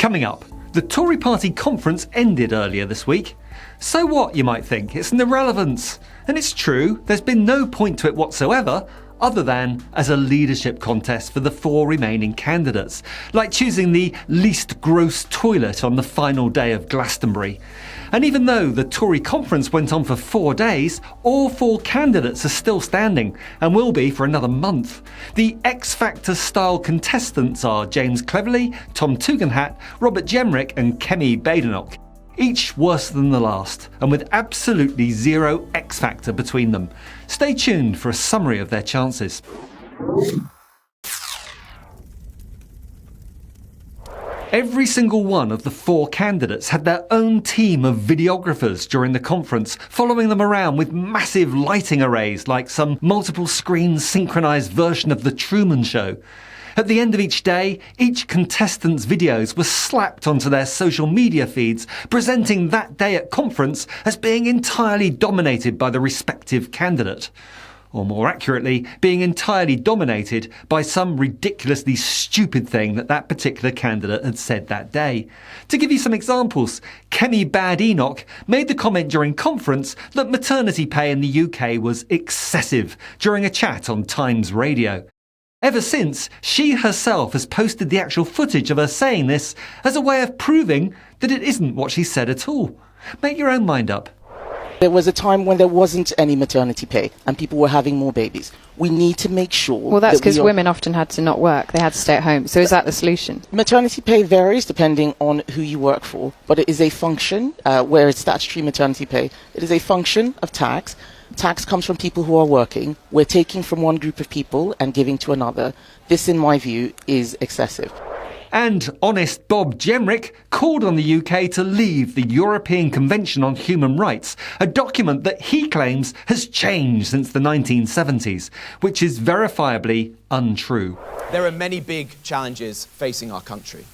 Coming up, the Tory Party Conference ended earlier this week. So what, you might think? It's an irrelevance. And it's true, there's been no point to it whatsoever, other than as a leadership contest for the 4 remaining candidates, like choosing the least gross toilet on the final day of Glastonbury. And even though the Tory conference went on for 4 days, all 4 candidates are still standing, and will be for another month. The X Factor style contestants are James Cleverly, Tom Tugendhat, Robert Jenrick and Kemi Badenoch. Each worse than the last, and with absolutely zero X Factor between them. Stay tuned for a summary of their chances. Every single one of the 4 candidates had their own team of videographers during the conference, following them around with massive lighting arrays like some multiple screen synchronised version of The Truman Show. At the end of each day, each contestant's videos were slapped onto their social media feeds, presenting that day at conference as being entirely dominated by the respective candidate. Or more accurately, being entirely dominated by some ridiculously stupid thing that particular candidate had said that day. To give you some examples, Kemi Badenoch made the comment during conference that maternity pay in the UK was excessive during a chat on Times Radio. Ever since, she herself has posted the actual footage of her saying this as a way of proving that it isn't what she said at all. Make your own mind up. There was a time when there wasn't any maternity pay and people were having more babies. We need to make sure... Well, that's because women often had to not work. They had to stay at home. So is that the solution? Maternity pay varies depending on who you work for, but it is a function, where it's statutory maternity pay. It is a function of tax. Tax comes from people who are working. We're taking from one group of people and giving to another. This, in my view, is excessive. And honest Bob Jenrick called on the UK to leave the European Convention on Human Rights, a document that he claims has changed since the 1970s, which is verifiably untrue. There are many big challenges facing our country,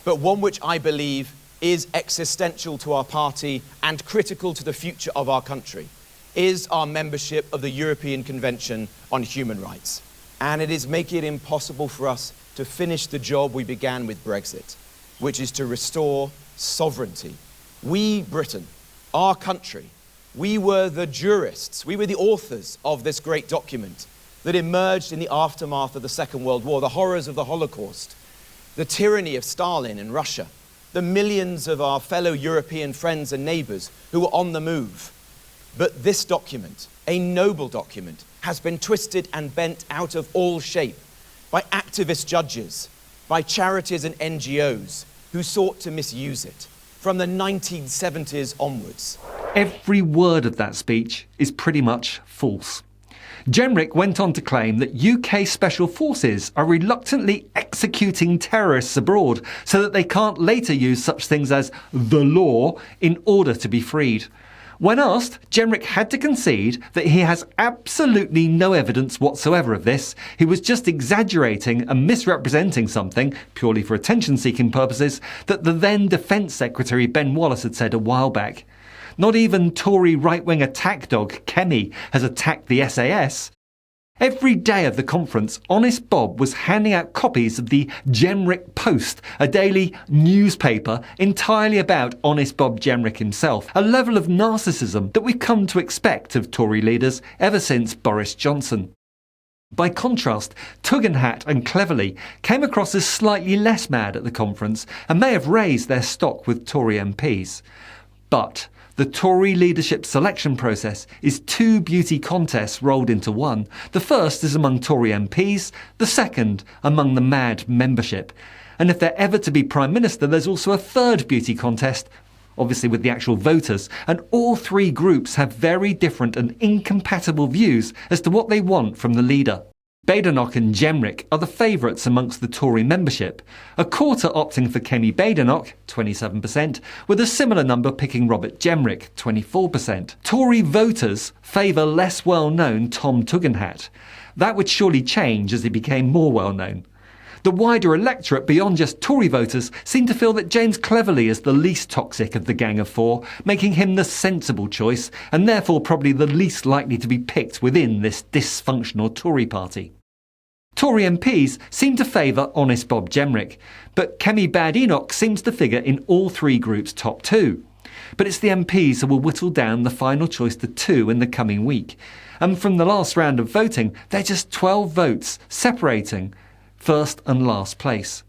but one which I believe is existential to our party and critical to the future of our country is our membership of the European Convention on Human Rights. And it is making it impossible for us to finish the job we began with Brexit, which is to restore sovereignty. We, Britain, our country, we were the jurists, we were the authors of this great document that emerged in the aftermath of the Second World War, the horrors of the Holocaust, the tyranny of Stalin in Russia, the millions of our fellow European friends and neighbours who were on the move. But this document, a noble document, has been twisted and bent out of all shape by activist judges, by charities and NGOs who sought to misuse it from the 1970s onwards. Every word of that speech is pretty much false. Jenrick went on to claim that UK special forces are reluctantly executing terrorists abroad so that they can't later use such things as the law in order to be freed. When asked, Jenrick had to concede that he has absolutely no evidence whatsoever of this. He was just exaggerating and misrepresenting something, purely for attention-seeking purposes, that the then Defence Secretary Ben Wallace had said a while back. Not even Tory right-wing attack dog Kemi has attacked the SAS. Every day of the conference, Honest Bob was handing out copies of the Jenrick Post, a daily newspaper entirely about Honest Bob Jenrick himself, a level of narcissism that we've come to expect of Tory leaders ever since Boris Johnson. By contrast, Tugendhat and Cleverly came across as slightly less mad at the conference and may have raised their stock with Tory MPs. But the Tory leadership selection process is 2 beauty contests rolled into one. The first is among Tory MPs, the second among the mad membership. And if they're ever to be Prime Minister, there's also a third beauty contest, obviously with the actual voters, and all 3 groups have very different and incompatible views as to what they want from the leader. Badenoch and Jenrick are the favourites amongst the Tory membership, a quarter opting for Kemi Badenoch, 27%, with a similar number picking Robert Jenrick, 24%. Tory voters favour less well-known Tom Tugendhat. That would surely change as he became more well-known. The wider electorate beyond just Tory voters seem to feel that James Cleverly is the least toxic of the Gang of Four, making him the sensible choice and therefore probably the least likely to be picked within this dysfunctional Tory party. Tory MPs seem to favour honest Bob Jenrick, but Kemi Badenoch seems to figure in all three groups' top two. But it's the MPs who will whittle down the final choice to two in the coming week. And from the last round of voting, they're just 12 votes separating first and last place.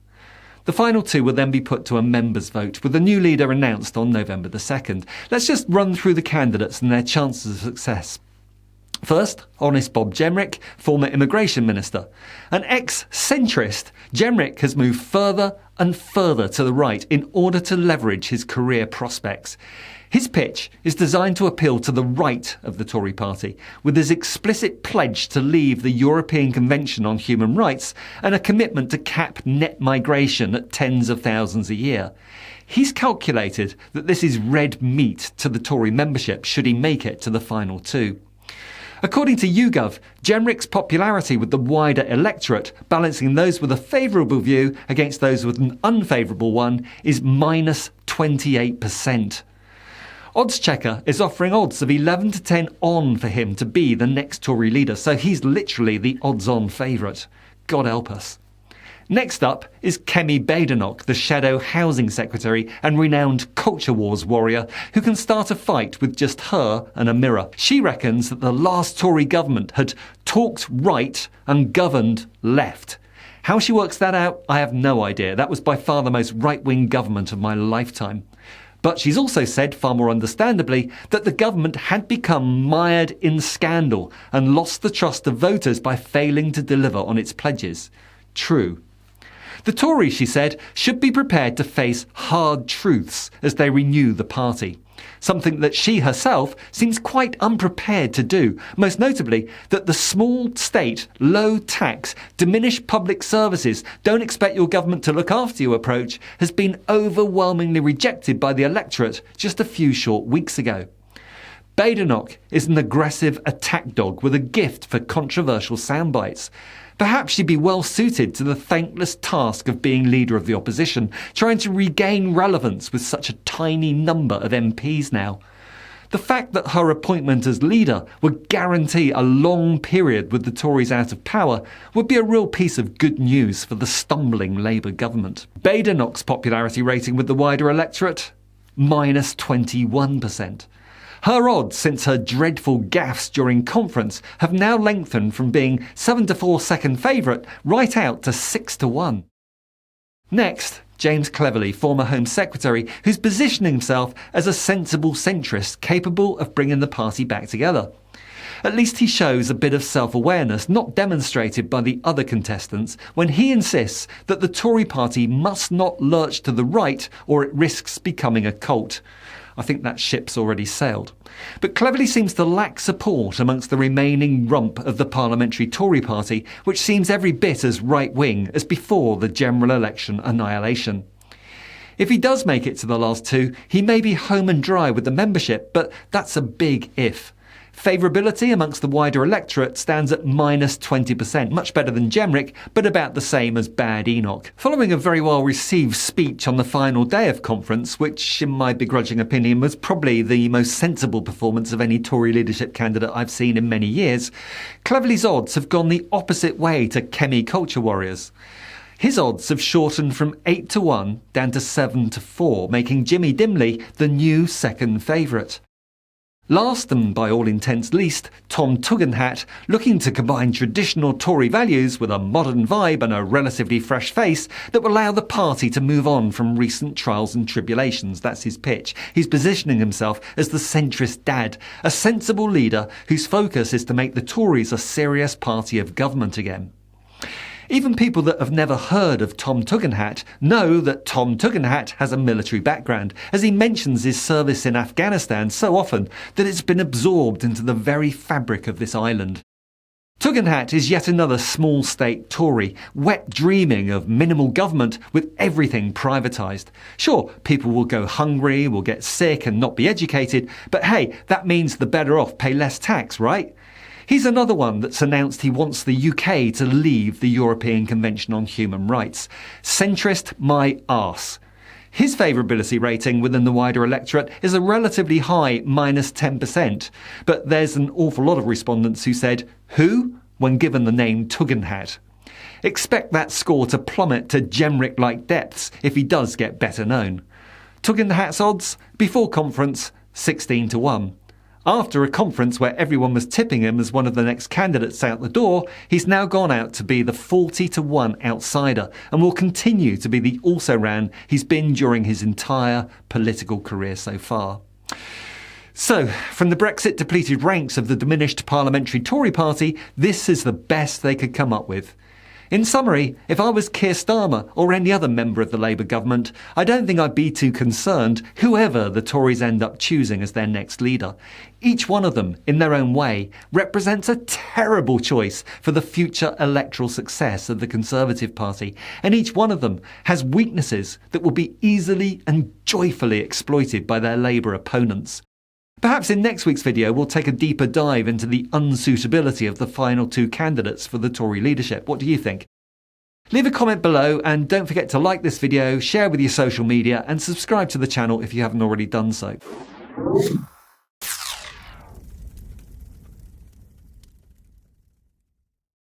The final two will then be put to a members' vote, with the new leader announced on November the 2nd. Let's just run through the candidates and their chances of success. First, honest Bob Jenrick, former immigration minister. An ex-centrist, Jenrick has moved further and further to the right in order to leverage his career prospects. His pitch is designed to appeal to the right of the Tory party, with his explicit pledge to leave the European Convention on Human Rights and a commitment to cap net migration at tens of thousands a year. He's calculated that this is red meat to the Tory membership should he make it to the final two. According to YouGov, Jenrick's popularity with the wider electorate, balancing those with a favourable view against those with an unfavourable one, is minus 28%. Oddschecker is offering odds of 11 to 10 on for him to be the next Tory leader, so he's literally the odds-on favourite. God help us. Next up is Kemi Badenoch, the shadow housing secretary and renowned culture wars warrior who can start a fight with just her and a mirror. She reckons that the last Tory government had talked right and governed left. How she works that out, I have no idea. That was by far the most right-wing government of my lifetime. But she's also said, far more understandably, that the government had become mired in scandal and lost the trust of voters by failing to deliver on its pledges. True. The Tories, she said, should be prepared to face hard truths as they renew the party. Something that she herself seems quite unprepared to do, most notably that the small state, low tax, diminished public services, don't expect your government to look after you approach has been overwhelmingly rejected by the electorate just a few short weeks ago. Badenoch is an aggressive attack dog with a gift for controversial soundbites. Perhaps she'd be well suited to the thankless task of being leader of the opposition, trying to regain relevance with such a tiny number of MPs now. The fact that her appointment as leader would guarantee a long period with the Tories out of power would be a real piece of good news for the stumbling Labour government. Badenoch's popularity rating with the wider electorate? Minus 21%. Her odds since her dreadful gaffes during conference have now lengthened from being 7-4 second favourite right out to 6-1. Next, James Cleverly, former Home Secretary, who's positioning himself as a sensible centrist capable of bringing the party back together. At least he shows a bit of self-awareness not demonstrated by the other contestants when he insists that the Tory party must not lurch to the right or it risks becoming a cult. I think that ship's already sailed. But Cleverly seems to lack support amongst the remaining rump of the parliamentary Tory party, which seems every bit as right-wing as before the general election annihilation. If he does make it to the last two, he may be home and dry with the membership, but that's a big if. Favourability amongst the wider electorate stands at minus 20%, much better than Jenrick, but about the same as Badenoch. Following a very well-received speech on the final day of conference, which in my begrudging opinion was probably the most sensible performance of any Tory leadership candidate I've seen in many years, Cleverly's odds have gone the opposite way to Kemi Culture Warriors. His odds have shortened from 8-1 down to 7-4, making Jimmy Dimley the new second favourite. Last, and by all intents least, Tom Tugendhat, looking to combine traditional Tory values with a modern vibe and a relatively fresh face that will allow the party to move on from recent trials and tribulations. That's his pitch. He's positioning himself as the centrist dad, a sensible leader whose focus is to make the Tories a serious party of government again. Even people that have never heard of Tom Tugendhat know that Tom Tugendhat has a military background, as he mentions his service in Afghanistan so often that it's been absorbed into the very fabric of this island. Tugendhat is yet another small state Tory, wet dreaming of minimal government with everything privatised. Sure, people will go hungry, will get sick and not be educated, but hey, that means the better off pay less tax, right? He's another one that's announced he wants the UK to leave the European Convention on Human Rights. Centrist my arse. His favourability rating within the wider electorate is a relatively high minus 10%, but there's an awful lot of respondents who said, who? When given the name Tugendhat. Expect that score to plummet to Jenrick-like depths if he does get better known. Tugendhat's odds, before conference, 16-1. After a conference where everyone was tipping him as one of the next candidates out the door, he's now gone out to be the 40-1 outsider and will continue to be the also-ran he's been during his entire political career so far. So, from the Brexit-depleted ranks of the diminished parliamentary Tory party, this is the best they could come up with. In summary, if I was Keir Starmer or any other member of the Labour government, I don't think I'd be too concerned whoever the Tories end up choosing as their next leader. Each one of them, in their own way, represents a terrible choice for the future electoral success of the Conservative Party, and each one of them has weaknesses that will be easily and joyfully exploited by their Labour opponents. Perhaps in next week's video we'll take a deeper dive into the unsuitability of the final two candidates for the Tory leadership. What do you think? Leave a comment below and don't forget to like this video, share with your social media and subscribe to the channel if you haven't already done so.